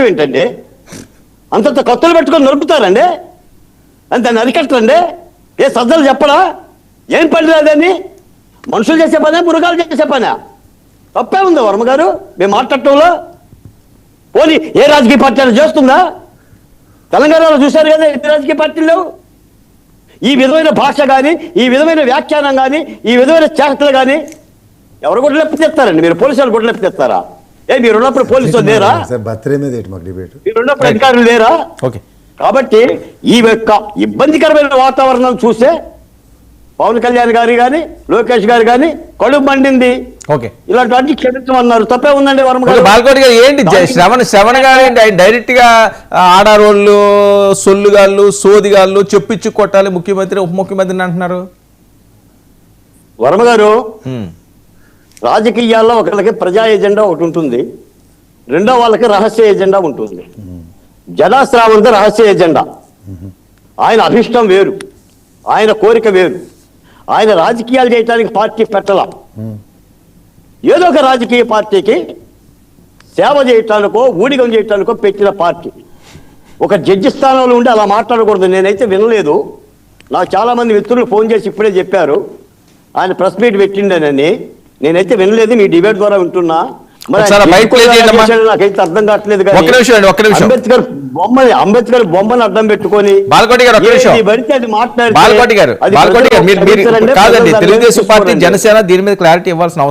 ఏంటండి? అంతంత కత్తులు పెట్టుకొని నరుకుతారండి, అని దాన్ని అరికట్టండి. ఏ సజ్జలు చెప్పడా? ఏం పని లేదని మనుషులు చేసే పనే, మృగాలు చేసే పనే. తప్పే ఉంది వర్మ గారు మేము మాట్లాడటంలో. పోనీ ఏ రాజకీయ పార్టీ అయినా చేస్తుందా? తెలంగాణలో చూశారు కదా, ఎన్ని రాజకీయ పార్టీలు లేవు. ఈ విధమైన భాష కానీ, ఈ విధమైన వ్యాఖ్యానం కానీ, ఈ విధమైన చేష్టలు కానీ ఎవరు కూడా లేపుతెత్తారండి? మీరు పోలీసులు కూడా లేపుతెత్తారా? మీరు ఉన్నప్పుడు పోలీసులు లేరా? మీరు ఉన్నప్పుడు అధికారులు లేరా? కాబట్టి ఈ యొక్క ఇబ్బందికరమైన వాతావరణం చూసే పవన్ కళ్యాణ్ గారు కానీ, లోకేష్ గారు కానీ కడుపు మండింది. ఇలాంటి వాటికి క్షమించమన్నారు. తప్పే ఉందండి వర్మ గారు. బాల్కోటి గారు ఏంటి శ్రవణ గారు డైరెక్ట్ గా ఆడారోళ్ళు, సొల్లుగాళ్ళు, సోదిగాళ్ళు చెప్పించి కొట్టాలి ముఖ్యమంత్రి, ఉప ముఖ్యమంత్రిని అంటున్నారు. వర్మ గారు, రాజకీయాల్లో ఒకళ్ళకి ప్రజా ఎజెండా ఒకటి ఉంటుంది, రెండో వాళ్ళకి రహస్య ఎజెండా ఉంటుంది. జనాశ్రావంతో రహస్య ఎజెండా. ఆయన అభిష్టం వేరు, ఆయన కోరిక వేరు. ఆయన రాజకీయాలు చేయడానికి పార్టీ పెట్టాల, ఏదో ఒక రాజకీయ పార్టీకి సేవ చేయటానికో ఊడిగం చేయటానికో పెట్టిన పార్టీ. ఒక జడ్జి స్థానంలో ఉండి అలా మాట్లాడకూడదు. నేనైతే వినలేదు. నాకు చాలా మంది మిత్రులు ఫోన్ చేసి ఇప్పుడే చెప్పారు ఆయన ప్రెస్ మీట్ పెట్టిండనని. నేనైతే వినలేదు, మీ డిబేట్ ద్వారా వింటున్నా. నాకైతే అర్థం కావట్లేదు. అంబేద్కర్ బొమ్మని అడ్డం పెట్టుకొని తెలుగుదేశం పార్టీ, జనసేన దీని మీద క్లారిటీ ఇవ్వాల్సిన